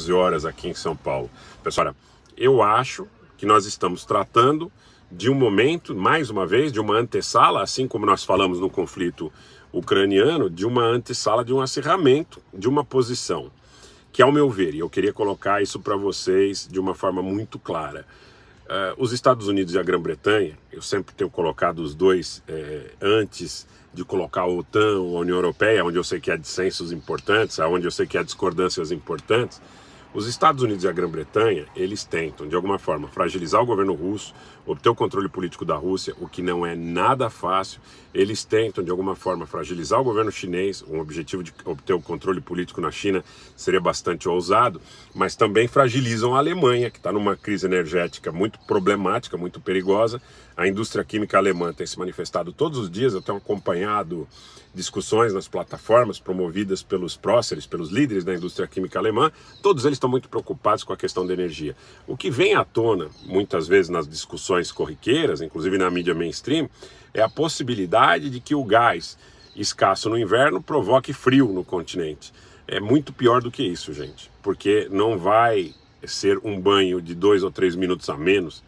11 horas aqui em São Paulo. Pessoal, eu acho que nós estamos tratando de um momento, mais uma vez, de uma antessala, assim como nós falamos no conflito ucraniano, de uma antessala, de um acirramento, de uma posição, que ao meu ver, e eu queria colocar isso para vocês de uma forma muito clara, os Estados Unidos e a Grã-Bretanha, eu sempre tenho colocado os dois antes de colocar a OTAN, a União Europeia, onde eu sei que há dissensos importantes, onde eu sei que há discordâncias importantes. Os Estados Unidos e a Grã-Bretanha, eles tentam, de alguma forma, fragilizar o governo russo, obter o controle político da Rússia, o que não é nada fácil. Eles tentam, de alguma forma, fragilizar o governo chinês, um objetivo de obter o controle político na China seria bastante ousado, mas também fragilizam a Alemanha, que está numa crise energética muito problemática, muito perigosa. A indústria química alemã tem se manifestado todos os dias, eu tenho acompanhado discussões nas plataformas promovidas pelos próceres, pelos líderes da indústria química alemã. Todos eles estão muito preocupados com a questão da energia. O que vem à tona, muitas vezes nas discussões corriqueiras, inclusive na mídia mainstream, é a possibilidade de que o gás escasso no inverno provoque frio no continente. É muito pior do que isso, gente, porque não vai ser um banho de 2 ou 3 minutos a menos,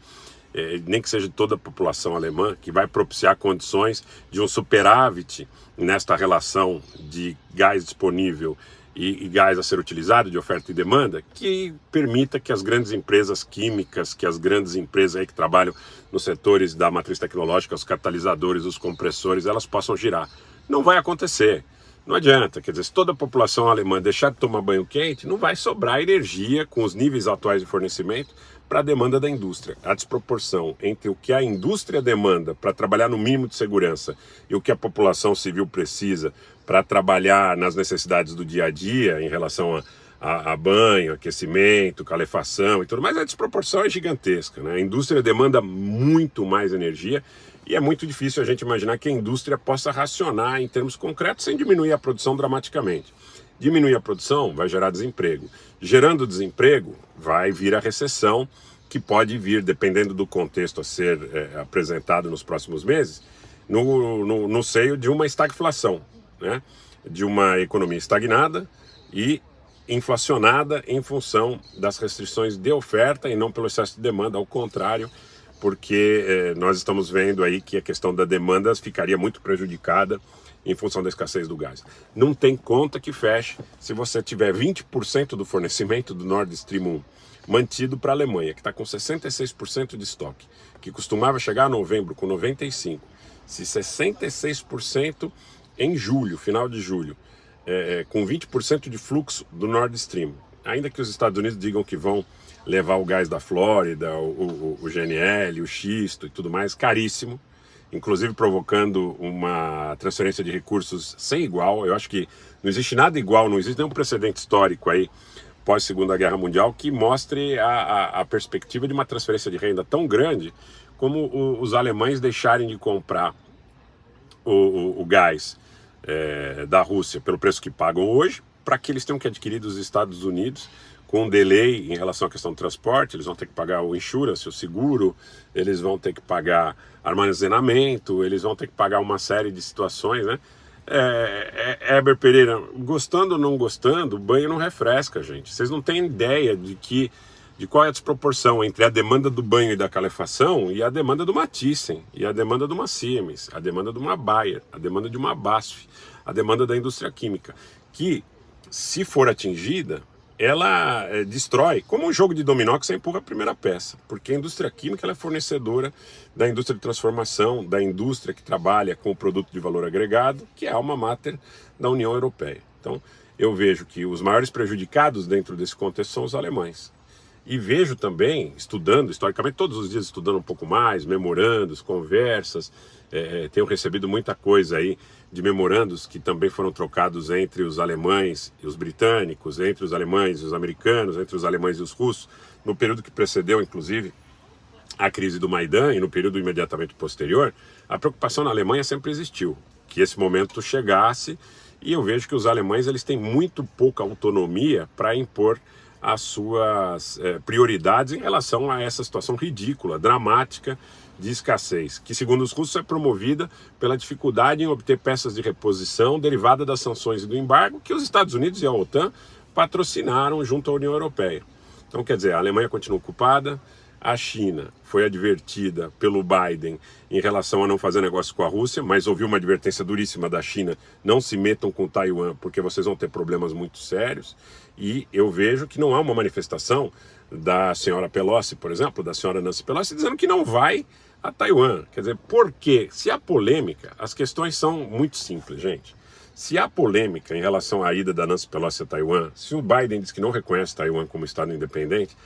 nem que seja de toda a população alemã, que vai propiciar condições de um superávit nesta relação de gás disponível e gás a ser utilizado, de oferta e demanda, que permita que as grandes empresas químicas, que as grandes empresas aí que trabalham nos setores da matriz tecnológica, os catalisadores, os compressores, elas possam girar. Não vai acontecer. Não adianta, quer dizer, se toda a população alemã deixar de tomar banho quente, não vai sobrar energia com os níveis atuais de fornecimento para a demanda da indústria. A desproporção entre o que a indústria demanda para trabalhar no mínimo de segurança e o que a população civil precisa para trabalhar nas necessidades do dia a dia em relação a banho, aquecimento, calefação e tudo mais, a desproporção é gigantesca, né? A indústria demanda muito mais energia e é muito difícil a gente imaginar que a indústria possa racionar em termos concretos sem diminuir a produção dramaticamente. Diminuir a produção vai gerar desemprego. Gerando desemprego, vai vir a recessão, que pode vir, dependendo do contexto a ser apresentado nos próximos meses, no seio de uma estagflação, né? De uma economia estagnada e inflacionada em função das restrições de oferta e não pelo excesso de demanda, ao contrário, porque nós estamos vendo aí que a questão da demanda ficaria muito prejudicada em função da escassez do gás. Não tem conta que feche se você tiver 20% do fornecimento do Nord Stream 1 mantido para a Alemanha, que está com 66% de estoque, que costumava chegar a novembro com 95%. Se 66% em julho, final de julho, com 20% de fluxo do Nord Stream, ainda que os Estados Unidos digam que vão levar o gás da Flórida, o GNL, o xisto e tudo mais, caríssimo, inclusive provocando uma transferência de recursos sem igual. Eu acho que não existe nada igual, não existe nenhum precedente histórico aí, pós-Segunda Guerra Mundial, que mostre a perspectiva de uma transferência de renda tão grande como os alemães deixarem de comprar o gás da Rússia pelo preço que pagam hoje, para que eles tenham que adquirir dos Estados Unidos com um delay em relação à questão do transporte. Eles vão ter que pagar o insurance, o seguro, eles vão ter que pagar armazenamento, eles vão ter que pagar uma série de situações, né? Heber Pereira, gostando ou não gostando, o banho não refresca, gente. Vocês não têm ideia de qual é a desproporção entre a demanda do banho e da calefação e a demanda de uma Thyssen, e a demanda de uma Siemens, a demanda de uma Bayer, a demanda de uma BASF, a demanda da indústria química, que, se for atingida, ela destrói, como um jogo de dominó que você empurra a primeira peça, porque a indústria química ela é fornecedora da indústria de transformação, da indústria que trabalha com o produto de valor agregado, que é a alma mater da União Europeia. Então, eu vejo que os maiores prejudicados dentro desse contexto são os alemães. E vejo também, estudando, historicamente, todos os dias estudando um pouco mais, memorandos, conversas, tenho recebido muita coisa aí de memorandos que também foram trocados entre os alemães e os britânicos, entre os alemães e os americanos, entre os alemães e os russos, no período que precedeu, inclusive, a crise do Maidan e no período imediatamente posterior. A preocupação na Alemanha sempre existiu, que esse momento chegasse, e eu vejo que os alemães eles têm muito pouca autonomia para impor as suas prioridades em relação a essa situação ridícula, dramática de escassez, que segundo os russos é promovida pela dificuldade em obter peças de reposição derivada das sanções e do embargo que os Estados Unidos e a OTAN patrocinaram junto à União Europeia. Então, quer dizer, a Alemanha continua ocupada, a China foi advertida pelo Biden em relação a não fazer negócio com a Rússia, mas ouviu uma advertência duríssima da China: não se metam com Taiwan, porque vocês vão ter problemas muito sérios. E eu vejo que não há uma manifestação da senhora Pelosi, por exemplo, da senhora Nancy Pelosi, dizendo que não vai a Taiwan. Quer dizer, por quê? Se há polêmica, as questões são muito simples, gente. Se há polêmica em relação à ida da Nancy Pelosi a Taiwan, se o Biden diz que não reconhece Taiwan como Estado independente,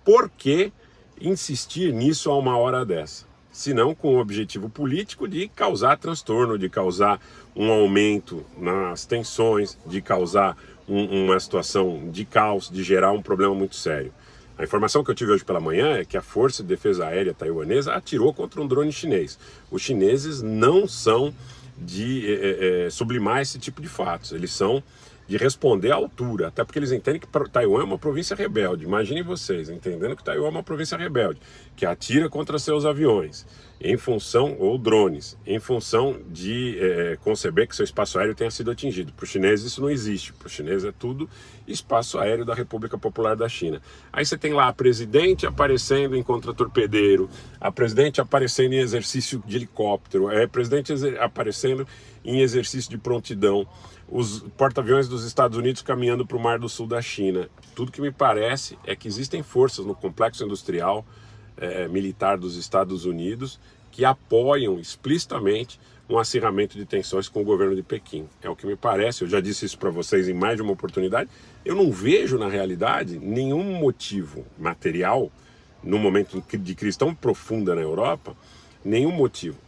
por que insistir nisso a uma hora dessa? Se não com o objetivo político de causar transtorno, de causar um aumento nas tensões, de causar uma situação de caos, de gerar um problema muito sério. A informação que eu tive hoje pela manhã é que a Força de Defesa Aérea taiwanesa atirou contra um drone chinês. Os chineses não são de sublimar esse tipo de fatos, eles são de responder à altura, até porque eles entendem que Taiwan é uma província rebelde. Imaginem vocês, entendendo que Taiwan é uma província rebelde, que atira contra seus aviões, em função, ou drones, em função de conceber que seu espaço aéreo tenha sido atingido. Para os chineses isso não existe, para os chineses é tudo espaço aéreo da República Popular da China. Aí você tem lá a presidente aparecendo em contra-torpedeiro, a presidente aparecendo em exercício de helicóptero, a presidente aparecendo em exercício de prontidão, os porta-aviões dos Estados Unidos caminhando para o Mar do Sul da China. Tudo que me parece é que existem forças no complexo industrial militar dos Estados Unidos que apoiam explicitamente um acirramento de tensões com o governo de Pequim. É o que me parece, eu já disse isso para vocês em mais de uma oportunidade. Eu não vejo, na realidade, nenhum motivo material, num momento de crise tão profunda na Europa, nenhum motivo.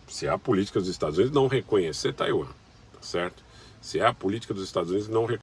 Se a política dos Estados Unidos não reconhecer Taiwan, tá certo? Se é a política dos Estados Unidos não